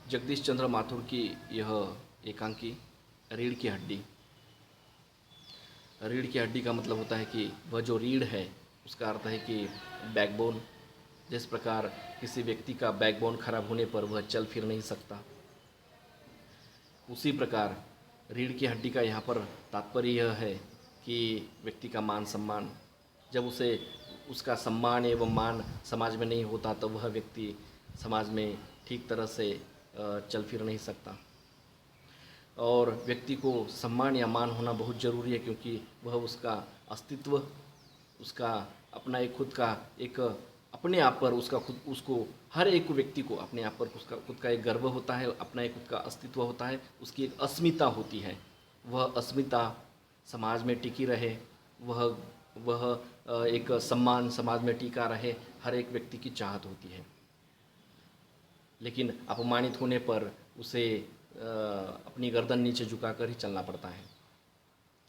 जगदीश चंद्र माथुर की यह एकांकी रीढ़ की हड्डी। रीढ़ की हड्डी का मतलब होता है कि वह जो रीढ़ है उसका अर्थ है कि बैकबोन। जिस प्रकार किसी व्यक्ति का बैकबोन खराब होने पर वह चल फिर नहीं सकता, उसी प्रकार रीढ़ की हड्डी का यहाँ पर तात्पर्य यह है कि व्यक्ति का मान सम्मान, जब उसे उसका सम्मान एवं मान समाज में नहीं होता तो वह व्यक्ति समाज में ठीक तरह से चल फिर नहीं सकता। और व्यक्ति को सम्मान या मान होना बहुत ज़रूरी है, क्योंकि वह उसका अस्तित्व, उसका अपना एक खुद का एक अपने आप पर उसका खुद उसको हर एक व्यक्ति को अपने आप पर उसका खुद का एक गर्व होता है, अपना एक खुद का अस्तित्व होता है, उसकी एक अस्मिता होती है। वह अस्मिता समाज में टिकी रहे, वह एक सम्मान समाज में टिका रहे, हर एक व्यक्ति की चाहत होती है। लेकिन अपमानित होने पर उसे अपनी गर्दन नीचे झुकाकर ही चलना पड़ता है,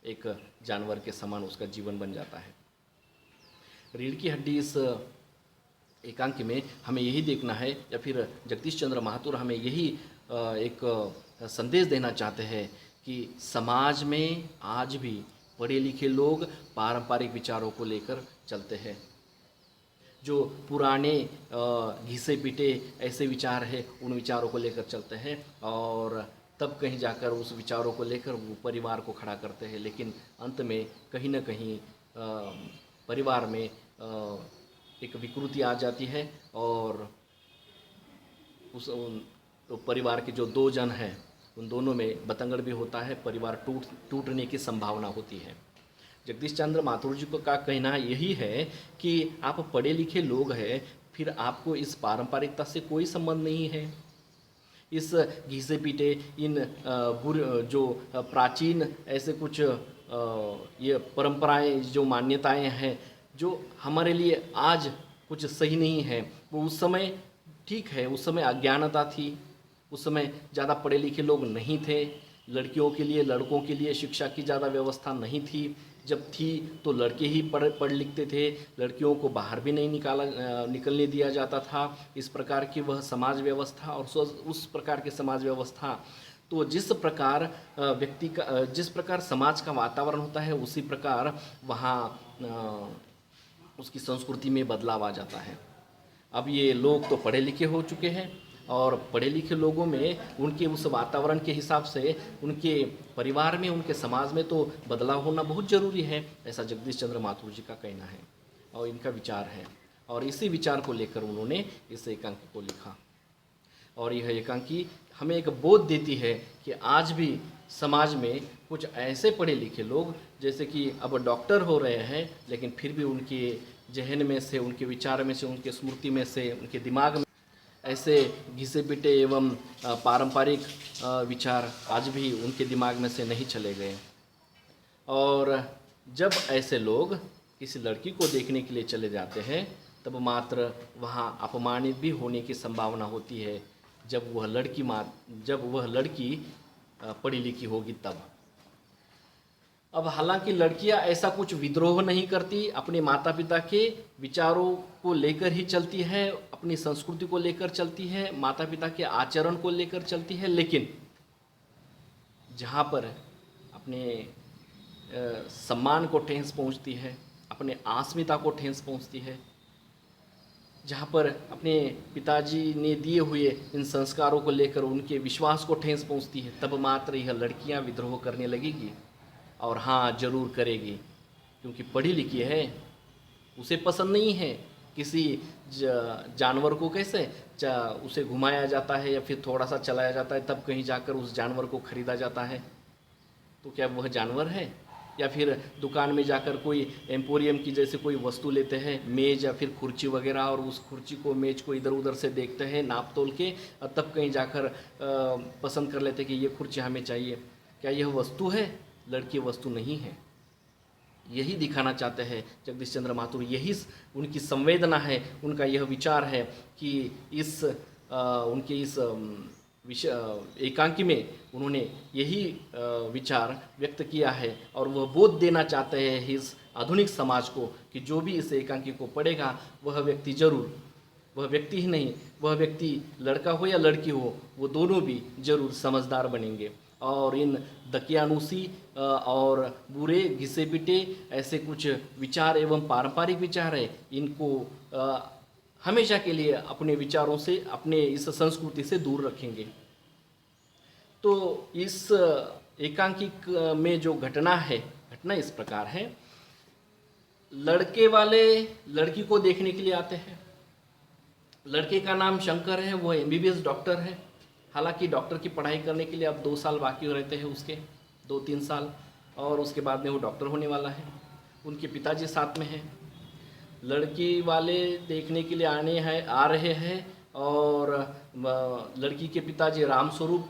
एक जानवर के समान उसका जीवन बन जाता है। रीढ़ की हड्डी इस एकांक में हमें यही देखना है, या फिर जगदीश चंद्र माथुर हमें यही एक संदेश देना चाहते हैं कि समाज में आज भी पढ़े लिखे लोग पारंपरिक विचारों को लेकर चलते हैं। जो पुराने घिसे पिटे ऐसे विचार है उन विचारों को लेकर चलते हैं, और तब कहीं जाकर उस विचारों को लेकर वो परिवार को खड़ा करते हैं। लेकिन अंत में कहीं न कहीं परिवार में एक विकृति आ जाती है, और तो परिवार के जो दो जन हैं उन दोनों में बतंगड़ भी होता है, परिवार टूटने की संभावना होती है। जगदीश चंद्र माथुर जी को का कहना यही है कि आप पढ़े लिखे लोग हैं, फिर आपको इस पारंपरिकता से कोई संबंध नहीं है। इस घिसे पीटे इन जो प्राचीन ऐसे कुछ ये परंपराएं, जो मान्यताएं हैं जो हमारे लिए आज कुछ सही नहीं है, वो उस समय ठीक है। उस समय अज्ञानता थी, उस समय ज़्यादा पढ़े लिखे लोग नहीं थे, लड़कियों के लिए लड़कों के लिए शिक्षा की ज़्यादा व्यवस्था नहीं थी। जब थी तो लड़के ही पढ़ लिखते थे, लड़कियों को बाहर भी नहीं निकलने दिया जाता था। इस प्रकार की वह समाज व्यवस्था, और उस प्रकार की समाज व्यवस्था तो जिस प्रकार व्यक्ति का जिस प्रकार समाज का वातावरण होता है उसी प्रकार वहाँ उसकी संस्कृति में बदलाव आ जाता है। अब ये लोग तो पढ़े लिखे हो चुके हैं, और पढ़े लिखे लोगों में उनके उस वातावरण के हिसाब से उनके परिवार में, उनके समाज में तो बदलाव होना बहुत ज़रूरी है, ऐसा जगदीश चंद्र माथुर जी का कहना है और इनका विचार है। और इसी विचार को लेकर उन्होंने इस एकांकी को लिखा। और यह एकांकी हमें एक बोध देती है कि आज भी समाज में कुछ ऐसे पढ़े लिखे लोग, जैसे कि अब डॉक्टर हो रहे हैं, लेकिन फिर भी उनके जहन में से, उनके विचार में से, उनके स्मृति में से, उनके दिमाग में ऐसे घिसे पिटे एवं पारंपरिक विचार आज भी उनके दिमाग में से नहीं चले गए। और जब ऐसे लोग किसी लड़की को देखने के लिए चले जाते हैं तब मात्र वहाँ अपमानित भी होने की संभावना होती है, जब वह लड़की पढ़ी लिखी होगी तब। अब हालांकि लड़कियां ऐसा कुछ विद्रोह नहीं करती, अपने माता पिता के विचारों को लेकर ही चलती है, अपनी संस्कृति को लेकर चलती है, माता पिता के आचरण को लेकर चलती है। लेकिन जहाँ पर अपने सम्मान को ठेस पहुँचती है, अपने अस्मिता को ठेस पहुँचती है, जहाँ पर अपने पिताजी ने दिए हुए इन संस्कारों को लेकर उनके विश्वास को ठेस पहुँचती है, तब मात्र यह लड़कियाँ विद्रोह करने लगेगी। और हाँ, ज़रूर करेगी, क्योंकि पढ़ी लिखी है। उसे पसंद नहीं है किसी जानवर को कैसे उसे घुमाया जाता है या फिर थोड़ा सा चलाया जाता है, तब कहीं जाकर उस जानवर को खरीदा जाता है। तो क्या वह जानवर है? या फिर दुकान में जाकर कोई एम्पोरियम की जैसे कोई वस्तु लेते हैं, मेज़ या फिर कुर्सी वगैरह, और उस कुर्सी को, मेज़ को इधर उधर से देखते हैं नाप तोल के, और तब कहीं जाकर पसंद कर लेते हैं कि ये कुर्सी हमें चाहिए। क्या यह वस्तु है? लड़की वस्तु नहीं है। यही दिखाना चाहते हैं जगदीश चंद्र माथुर, यही उनकी संवेदना है, उनका यह विचार है कि उनके इस एकांकी में उन्होंने यही विचार व्यक्त किया है। और वह बोध देना चाहते हैं इस आधुनिक समाज को कि जो भी इस एकांकी को पढ़ेगा वह व्यक्ति जरूर वह व्यक्ति ही नहीं, वह व्यक्ति लड़का हो या लड़की हो, वो दोनों भी जरूर समझदार बनेंगे। और इन दकियानूसी और बुरे घिसे पिटे ऐसे कुछ विचार एवं पारंपरिक विचार है, इनको हमेशा के लिए अपने विचारों से, अपने इस संस्कृति से दूर रखेंगे। तो इस एकांकिक में जो घटना इस प्रकार है, लड़के वाले लड़की को देखने के लिए आते हैं। लड़के का नाम शंकर है, वो एमबीबीएस डॉक्टर है। हालांकि डॉक्टर की पढ़ाई करने के लिए अब 2 साल बाकी रहते हैं उसके, 2-3 साल, और उसके बाद में वो डॉक्टर होने वाला है। उनके पिताजी साथ में हैं। लड़की वाले देखने के लिए आ रहे हैं, और लड़की के पिताजी रामस्वरूप,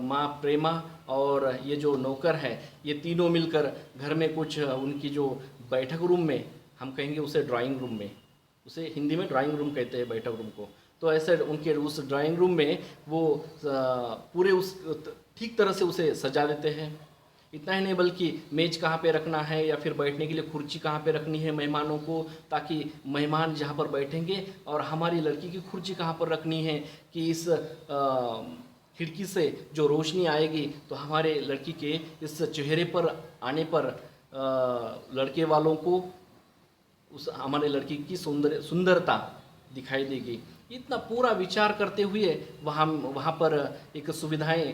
माँ प्रेमा और ये जो नौकर है, ये तीनों मिलकर घर में कुछ उनकी जो बैठक रूम में, हम कहेंगे उसे ड्राइंग रूम में, उसे हिंदी में ड्राइंग रूम कहते हैं बैठक रूम को, तो ऐसे उनके उस ड्राइंग रूम में वो पूरे उस ठीक तरह से उसे सजा देते हैं। इतना ही नहीं, बल्कि मेज कहाँ पे रखना है या फिर बैठने के लिए कुर्सी कहाँ पे रखनी है मेहमानों को, ताकि मेहमान जहाँ पर बैठेंगे, और हमारी लड़की की कुर्सी कहाँ पर रखनी है कि इस खिड़की से जो रोशनी आएगी तो हमारे लड़की के इस चेहरे पर आने पर लड़के वालों को उस हमारे लड़की की सुंदरता दिखाई देगी। इतना पूरा विचार करते हुए वहाँ पर एक सुविधाएं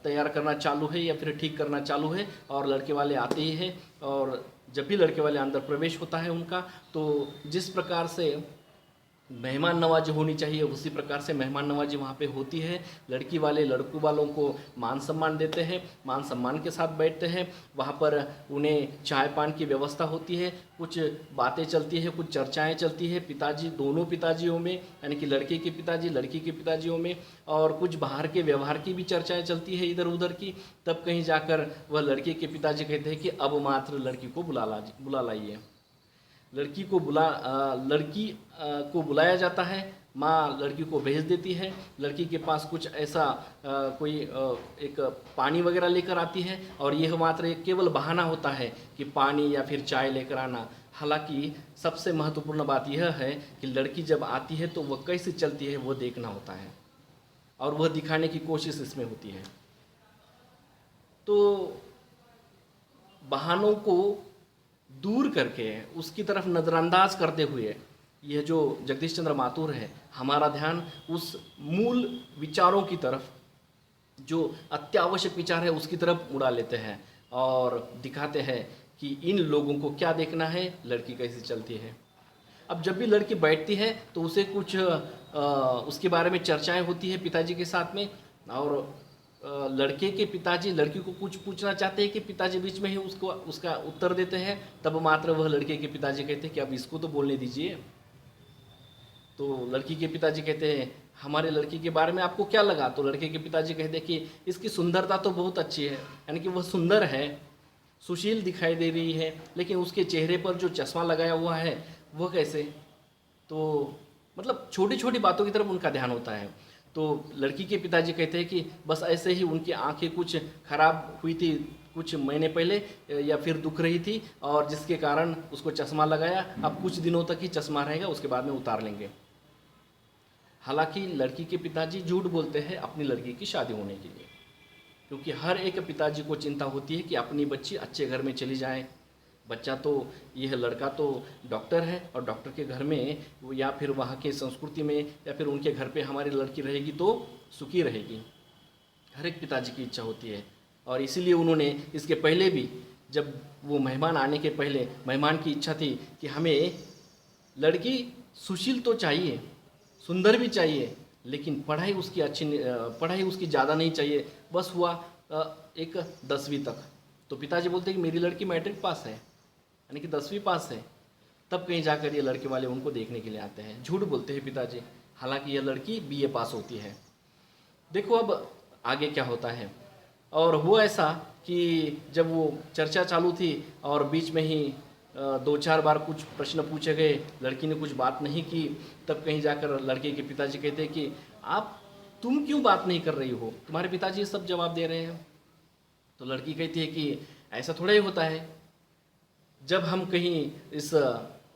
तैयार करना चालू है या फिर ठीक करना चालू है, और लड़के वाले आते ही हैं। और जब भी लड़के वाले अंदर प्रवेश होता है उनका, तो जिस प्रकार से मेहमान नवाजी होनी चाहिए उसी प्रकार से मेहमान नवाजी वहाँ पे होती है। लड़की वाले लड़कों वालों को मान सम्मान देते हैं, मान सम्मान के साथ बैठते हैं। वहाँ पर उन्हें चाय पान की व्यवस्था होती है, कुछ बातें चलती है, कुछ चर्चाएं चलती है पिताजी, दोनों पिताजियों में, यानी कि लड़के के पिताजी लड़की के पिताजियों में, और कुछ बाहर के व्यवहार की भी चर्चाएँ चलती है इधर उधर की। तब कहीं जाकर वह लड़के के पिताजी कहते हैं कि अब मात्र लड़की को बुला लाइए। लड़की को बुलाया जाता है। माँ लड़की को भेज देती है। लड़की के पास कुछ ऐसा कोई एक पानी वगैरह लेकर आती है, और यह मात्र एक केवल बहाना होता है कि पानी या फिर चाय लेकर आना। हालांकि सबसे महत्वपूर्ण बात यह है कि लड़की जब आती है तो वह कैसे चलती है वो देखना होता है, और वह दिखाने की कोशिश इसमें होती है। तो बहानों को दूर करके, उसकी तरफ नज़रअंदाज करते हुए, यह जो जगदीश चंद्र माथुर है, हमारा ध्यान उस मूल विचारों की तरफ, जो अत्यावश्यक विचार है उसकी तरफ उड़ा लेते हैं, और दिखाते हैं कि इन लोगों को क्या देखना है, लड़की कैसे चलती है। अब जब भी लड़की बैठती है तो उसे कुछ उसके बारे में चर्चाएं होती है पिताजी के साथ में, और लड़के के पिताजी लड़की को कुछ पूछना चाहते हैं कि पिताजी बीच में ही उसका उत्तर देते हैं। तब मात्र वह लड़के के पिताजी कहते हैं कि अब इसको तो बोलने दीजिए। तो लड़की के पिताजी कहते हैं हमारे लड़की के बारे में आपको क्या लगा? तो लड़के के पिताजी कहते हैं कि इसकी सुंदरता तो बहुत अच्छी है, यानी कि वह सुंदर है, सुशील दिखाई दे रही है, लेकिन उसके चेहरे पर जो चश्मा लगाया हुआ है वह कैसे? तो मतलब छोटी छोटी बातों की तरफ उनका ध्यान होता है। तो लड़की के पिताजी कहते हैं कि बस ऐसे ही उनकी आंखें कुछ खराब हुई थी कुछ महीने पहले, या फिर दुख रही थी, और जिसके कारण उसको चश्मा लगाया। अब कुछ दिनों तक ही चश्मा रहेगा, उसके बाद में उतार लेंगे। हालांकि लड़की के पिताजी झूठ बोलते हैं अपनी लड़की की शादी होने के लिए, क्योंकि हर एक पिताजी को चिंता होती है कि अपनी बच्ची अच्छे घर में चली जाए। बच्चा तो, यह लड़का तो डॉक्टर है, और डॉक्टर के घर में या फिर वहाँ के संस्कृति में या फिर उनके घर पे हमारी लड़की रहेगी तो सुखी रहेगी। हर एक पिताजी की इच्छा होती है, और इसीलिए उन्होंने इसके पहले भी, जब वो मेहमान आने के पहले मेहमान की इच्छा थी कि हमें लड़की सुशील तो चाहिए, सुंदर भी चाहिए, लेकिन पढ़ाई उसकी ज़्यादा नहीं चाहिए, बस हुआ एक 10वीं तक। तो पिताजी बोलते हैं कि मेरी लड़की मैट्रिक पास है, यानी कि 10वीं पास है। तब कहीं जाकर ये लड़के वाले उनको देखने के लिए आते हैं। झूठ बोलते हैं पिताजी, हालांकि यह लड़की BA पास होती है। देखो अब आगे क्या होता है। और हुआ ऐसा कि जब वो चर्चा चालू थी और बीच में ही 2-4 बार कुछ प्रश्न पूछे गए, लड़की ने कुछ बात नहीं की, तब कहीं जाकर लड़के के पिताजी कहते हैं कि तुम क्यों बात नहीं कर रही हो, तुम्हारे पिताजी सब जवाब दे रहे हैं। तो लड़की कहती है कि ऐसा थोड़ा ही होता है, जब हम कहीं इस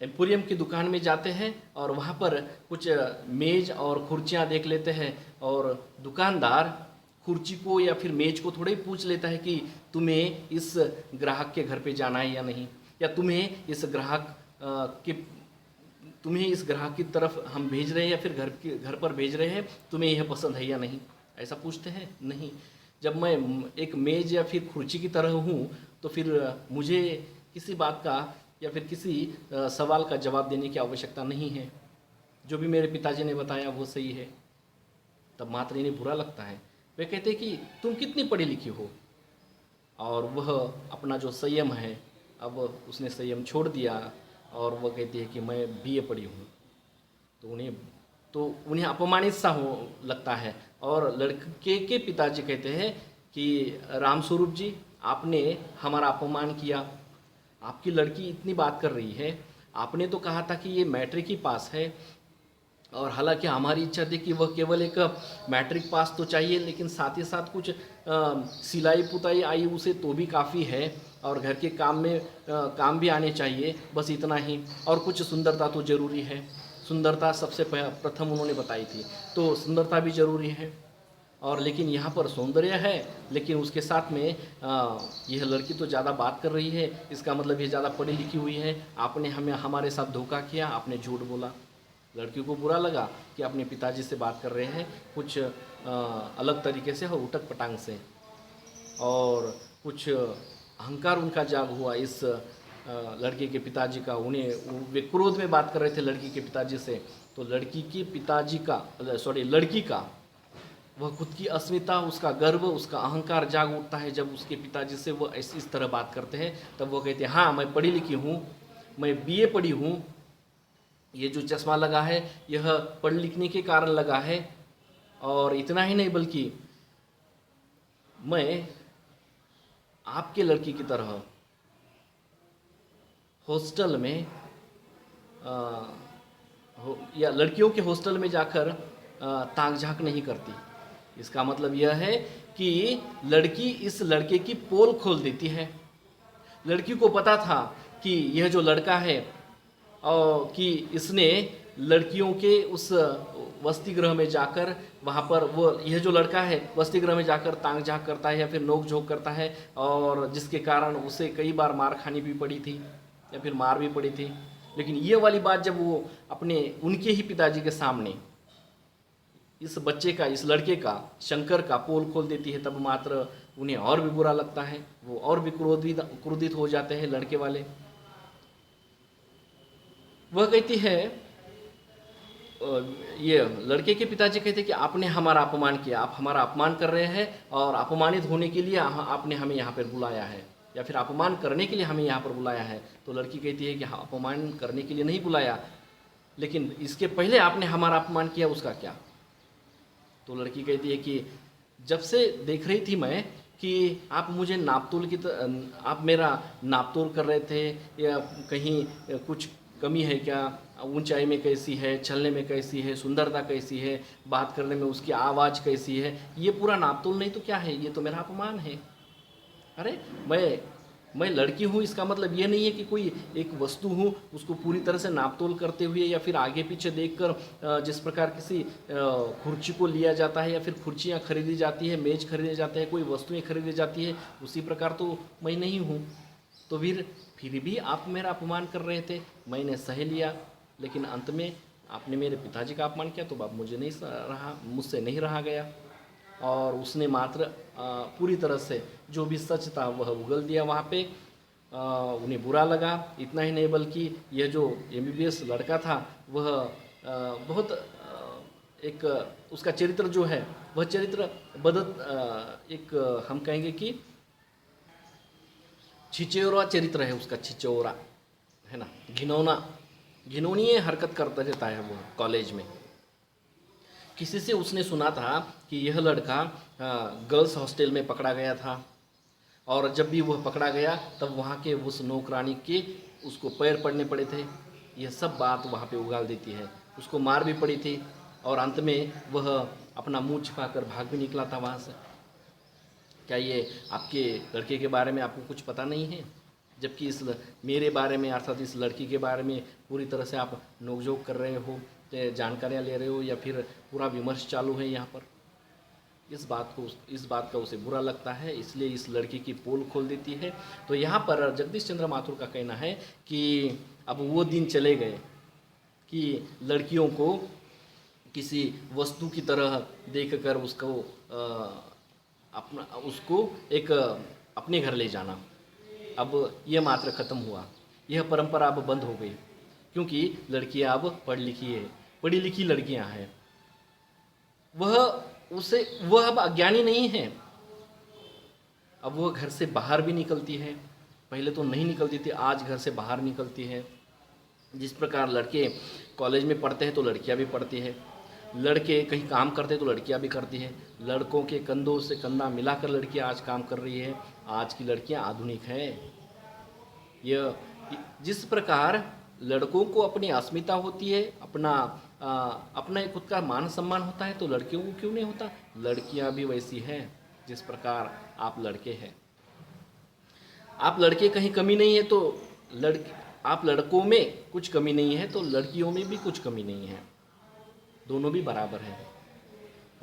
एम्पोरियम की दुकान में जाते हैं और वहाँ पर कुछ मेज़ और कुर्सियाँ देख लेते हैं, और दुकानदार कुर्सी को या फिर मेज़ को थोड़ा ही पूछ लेता है कि तुम्हें इस ग्राहक के घर पे जाना है या नहीं, या तुम्हें इस ग्राहक की तरफ हम भेज रहे हैं या फिर घर पर भेज रहे हैं, तुम्हें यह पसंद है या नहीं, ऐसा पूछते हैं? नहीं। जब मैं एक मेज़ या फिर कुर्सी की तरह हूँ तो फिर मुझे किसी बात का या फिर किसी सवाल का जवाब देने की आवश्यकता नहीं है। जो भी मेरे पिताजी ने बताया वो सही है। तब मात्र इन्हें बुरा लगता है। वे कहते हैं कि तुम कितनी पढ़ी लिखी हो, और वह अपना जो संयम है, अब उसने संयम छोड़ दिया और वह कहती है कि मैं बीए पढ़ी हूँ। तो उन्हें अपमानित सा हो लगता है। और लड़के के पिताजी कहते हैं कि रामस्वरूप जी, आपने हमारा अपमान किया। आपकी लड़की इतनी बात कर रही है, आपने तो कहा था कि ये मैट्रिक ही पास है, और हालांकि हमारी इच्छा थी कि वह केवल एक मैट्रिक पास तो चाहिए, लेकिन साथ ही साथ कुछ सिलाई पुताई आई उसे तो भी काफ़ी है, और घर के काम में काम भी आने चाहिए, बस इतना ही। और कुछ सुंदरता तो ज़रूरी है, सुंदरता सबसे प्रथम उन्होंने बताई थी, तो सुंदरता भी ज़रूरी है। और लेकिन यहाँ पर सौंदर्य है, लेकिन उसके साथ में यह लड़की तो ज़्यादा बात कर रही है, इसका मतलब ये ज़्यादा पढ़ी लिखी हुई है। आपने हमारे साथ धोखा किया, आपने झूठ बोला। लड़की को बुरा लगा कि अपने पिताजी से बात कर रहे हैं कुछ अलग तरीके से और उटक पटांग से, और कुछ अहंकार उनका जाग हुआ इस लड़के के पिताजी का। वे क्रोध में बात कर रहे थे लड़की के पिताजी से, तो लड़की का वह खुद की अस्मिता, उसका गर्व, उसका अहंकार जाग उठता है जब उसके पिताजी से वो इस तरह बात करते हैं। तब वो कहते हैं, हाँ मैं पढ़ी लिखी हूँ, मैं बीए पढ़ी हूँ, ये जो चश्मा लगा है यह पढ़ लिखने के कारण लगा है, और इतना ही नहीं बल्कि मैं आपके लड़की की तरह हॉस्टल में या लड़कियों के हॉस्टल में जाकर ताक झांक नहीं करती। इसका मतलब यह है कि लड़की इस लड़के की पोल खोल देती है। लड़की को पता था कि यह जो लड़का है और कि इसने लड़कियों के उस वसति गृह में जाकर, वहाँ पर यह जो लड़का है वसति गृह में जाकर ताक झांक करता है या फिर नोक झोंक करता है, और जिसके कारण उसे कई बार मार खानी भी पड़ी थी या फिर मार भी पड़ी थी। लेकिन ये वाली बात जब वो उनके ही पिताजी के सामने इस बच्चे का, इस लड़के का, शंकर का पोल खोल देती है, तब मात्र उन्हें और भी बुरा लगता है। वो और भी क्रोधित हो जाते हैं लड़के वाले। वह कहती है, ये लड़के के पिताजी कहते हैं कि आपने हमारा अपमान किया, आप हमारा अपमान कर रहे हैं, और अपमानित होने के लिए आपने हमें यहाँ पर बुलाया है, या फिर अपमान करने के लिए हमें यहाँ पर बुलाया है। तो लड़की कहती है कि हाँ, अपमान करने के लिए नहीं बुलाया, लेकिन इसके पहले आपने हमारा अपमान किया, उसका क्या? तो लड़की कहती है कि जब से देख रही थी मैं कि आप मुझे आप मेरा नापतोल कर रहे थे, या कहीं कुछ कमी है क्या, ऊंचाई में कैसी है, चलने में कैसी है, सुंदरता कैसी है, बात करने में उसकी आवाज़ कैसी है, ये पूरा नापतोल नहीं तो क्या है, ये तो मेरा अपमान है। अरे मैं लड़की हूँ, इसका मतलब ये नहीं है कि कोई एक वस्तु हूँ उसको पूरी तरह से नापतोल करते हुए या फिर आगे पीछे देखकर जिस प्रकार किसी कुर्सी को लिया जाता है या फिर कुर्सियाँ खरीदी जाती है, मेज खरीदे जाते हैं, कोई वस्तुएं खरीदी जाती है, उसी प्रकार तो मैं नहीं हूँ। तो फिर भी आप मेरा अपमान कर रहे थे, मैंने सह लिया, लेकिन अंत में आपने मेरे पिताजी का अपमान किया, तो अब मुझसे नहीं रहा गया। और उसने मात्र पूरी तरह से जो भी सच था वह उगल दिया वहाँ पे। उन्हें बुरा लगा। इतना ही नहीं बल्कि यह जो MBBS लड़का था वह बहुत एक उसका चरित्र जो है वह चरित्र एक हम कहेंगे कि छिचोरा चरित्र है उसका, छिचोरा है ना, घिनौनी हरकत करता रहता है वो कॉलेज में। किसी से उसने सुना था कि यह लड़का गर्ल्स हॉस्टल में पकड़ा गया था, और जब भी वह पकड़ा गया तब वहाँ के उस नौकरानी के उसको पैर पड़ने पड़े थे। यह सब बात वहाँ पे उगाल देती है। उसको मार भी पड़ी थी, और अंत में वह अपना मुंह छिपाकर भाग भी निकला था वहाँ से। क्या ये आपके लड़के के बारे में आपको कुछ पता नहीं है? जबकि मेरे बारे में अर्थात इस लड़की के बारे में पूरी तरह से आप नोकझोंक कर रहे हो, जानकारियाँ ले रहे हो, या फिर पूरा विमर्श चालू है यहाँ पर। इस बात का उसे बुरा लगता है, इसलिए इस लड़की की पोल खोल देती है। तो यहाँ पर जगदीश चंद्र माथुर का कहना है कि अब वो दिन चले गए कि लड़कियों को किसी वस्तु की तरह देखकर उसको एक अपने घर ले जाना। अब यह मात्र ख़त्म हुआ, यह परंपरा अब बंद हो गई, क्योंकि लड़कियां अब पढ़ी लिखी लड़कियां हैं। वह अब अज्ञानी नहीं है। अब वह घर से बाहर भी निकलती है, पहले तो नहीं निकलती थी, आज घर से बाहर निकलती है। जिस प्रकार लड़के कॉलेज में पढ़ते हैं तो लड़कियां भी पढ़ती है, लड़के कहीं काम करते हैं तो लड़कियां भी करती हैं। लड़कों के कंधों से कंधा मिलाकर लड़कियां आज काम कर रही है। आज की लड़कियां आधुनिक हैं। यह जिस प्रकार लड़कों को अपनी अस्मिता होती है, अपना एक खुद का मान सम्मान होता है, तो लड़कियों को क्यों नहीं होता? लड़कियां भी वैसी हैं जिस प्रकार आप लड़के हैं। आप लड़के कहीं कमी नहीं है तो आप लड़कों में कुछ कमी नहीं है तो लड़कियों में भी कुछ कमी नहीं है। दोनों भी बराबर हैं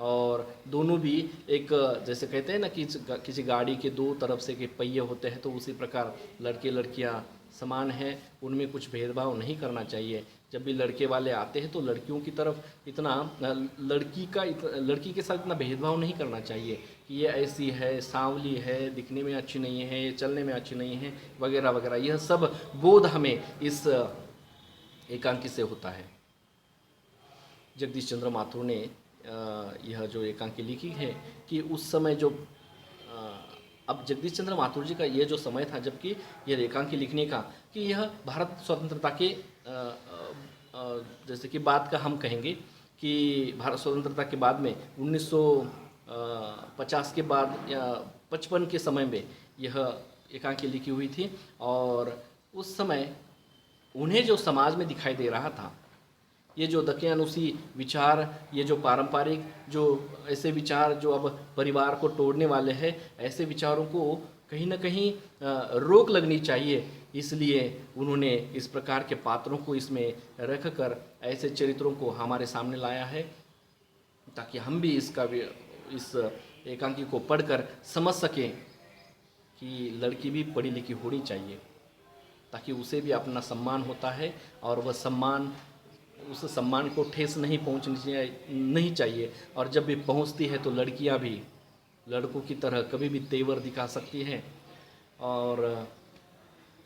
और दोनों भी एक, जैसे कहते हैं ना कि किसी गाड़ी के दो तरफ से के पहिए होते हैं, तो उसी प्रकार लड़के लड़कियां समान हैं, उनमें कुछ भेदभाव नहीं करना चाहिए। जब भी लड़के वाले आते हैं तो लड़कियों की तरफ इतना लड़की के साथ इतना भेदभाव नहीं करना चाहिए कि ये ऐसी है, सांवली है, दिखने में अच्छी नहीं है, ये चलने में अच्छी नहीं है, वगैरह वगैरह। यह सब बोध हमें इस एकांकी से होता है। जगदीश चंद्र माथुर ने यह जो एकांकी लिखी है कि उस समय जो अब जगदीश चंद्र माथुर जी का यह जो समय था जबकि यह एकांकी लिखने का, कि यह भारत स्वतंत्रता के जैसे कि बात का हम कहेंगे कि भारत स्वतंत्रता के बाद में 1950 के बाद या 55 के समय में यह एकांकी लिखी हुई थी। और उस समय उन्हें जो समाज में दिखाई दे रहा था, ये जो दकियानुसी विचार, ये जो पारंपरिक जो ऐसे विचार जो अब परिवार को तोड़ने वाले हैं, ऐसे विचारों को कहीं ना कहीं रोक लगनी चाहिए। इसलिए उन्होंने इस प्रकार के पात्रों को इसमें रखकर ऐसे चरित्रों को हमारे सामने लाया है, ताकि हम भी इस एकांकी को पढ़कर समझ सकें कि लड़की भी पढ़ी लिखी होनी चाहिए, ताकि उसे भी अपना सम्मान होता है और वह उस सम्मान को ठेस नहीं नहीं चाहिए। और जब भी पहुंचती है तो लड़कियां भी लड़कों की तरह कभी भी तेवर दिखा सकती हैं और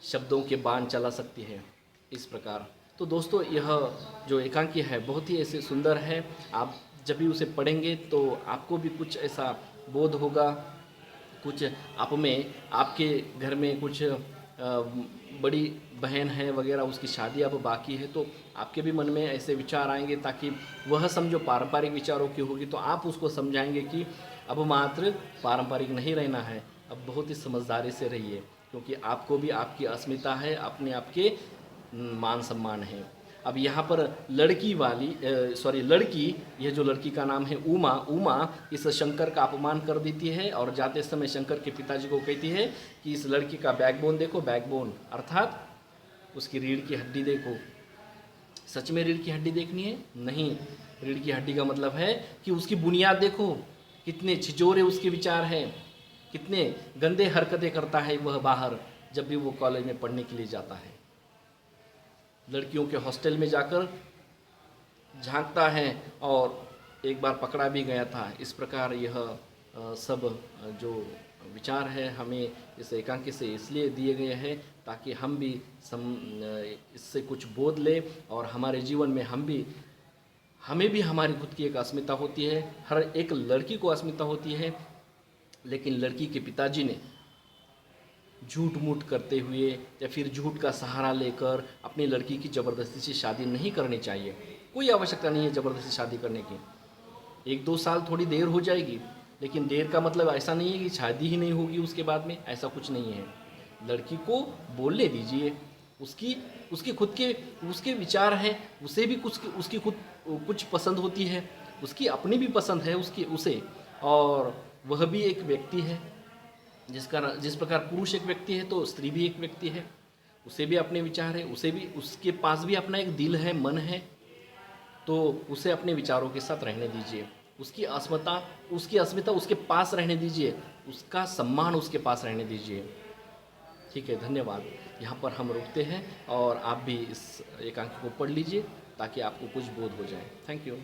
शब्दों के बाण चला सकती है, इस प्रकार। तो दोस्तों, यह जो एकांकी है बहुत ही ऐसे सुंदर है। आप जब भी उसे पढ़ेंगे तो आपको भी कुछ ऐसा बोध होगा, कुछ आप में, आपके घर में कुछ बड़ी बहन है वगैरह, उसकी शादी अब बाकी है, तो आपके भी मन में ऐसे विचार आएंगे, ताकि वह समझो पारंपरिक विचारों की होगी तो आप उसको समझाएंगे कि अब मात्र पारंपरिक नहीं रहना है, अब बहुत ही समझदारी से रहिए, क्योंकि आपको भी आपकी अस्मिता है, अपने आपके मान सम्मान है। अब यहाँ पर लड़की, यह जो लड़की का नाम है उमा इस शंकर का अपमान कर देती है और जाते समय शंकर के पिताजी को कहती है कि इस लड़की का बैकबोन देखो, बैकबोन अर्थात उसकी रीढ़ की हड्डी देखो। सच में रीढ़ की हड्डी देखनी है? नहीं, रीढ़ की हड्डी का मतलब है कि उसकी बुनियाद देखो, कितने छिचोरे उसके विचार हैं, कितने गंदे हरकतें करता है वह बाहर जब भी वो कॉलेज में पढ़ने के लिए जाता है। लड़कियों के हॉस्टल में जाकर झांकता है और एक बार पकड़ा भी गया था। इस प्रकार यह सब जो विचार है हमें इस एकांकी से इसलिए दिए गए हैं ताकि हम भी इससे कुछ बोध लें और हमारे जीवन में हमें भी हमारी खुद की एक अस्मिता होती है, हर एक लड़की को अस्मिता होती है, लेकिन लड़की के पिताजी ने झूठ मूठ करते हुए या फिर झूठ का सहारा लेकर अपनी लड़की की ज़बरदस्ती से शादी नहीं करनी चाहिए। कोई आवश्यकता नहीं है ज़बरदस्ती शादी करने की। 1-2 साल थोड़ी देर हो जाएगी, लेकिन देर का मतलब ऐसा नहीं है कि शादी ही नहीं होगी उसके बाद में, ऐसा कुछ नहीं है। लड़की को बोलने दीजिए, उसकी खुद के उसके विचार हैं, उसे भी उसकी खुद कुछ पसंद होती है, उसकी अपनी भी पसंद है उसे, और वह भी एक व्यक्ति है। जिस प्रकार पुरुष एक व्यक्ति है तो स्त्री भी एक व्यक्ति है, उसे भी अपने विचार है, उसे भी, उसके पास भी अपना एक दिल है, मन है, तो उसे अपने विचारों के साथ रहने दीजिए। उसकी अस्मिता उसके पास रहने दीजिए, उसका सम्मान उसके पास रहने दीजिए। ठीक है, धन्यवाद। यहाँ पर हम रुकते हैं और आप भी इस एकांकी को पढ़ लीजिए ताकि आपको कुछ बोध हो जाए। Thank you.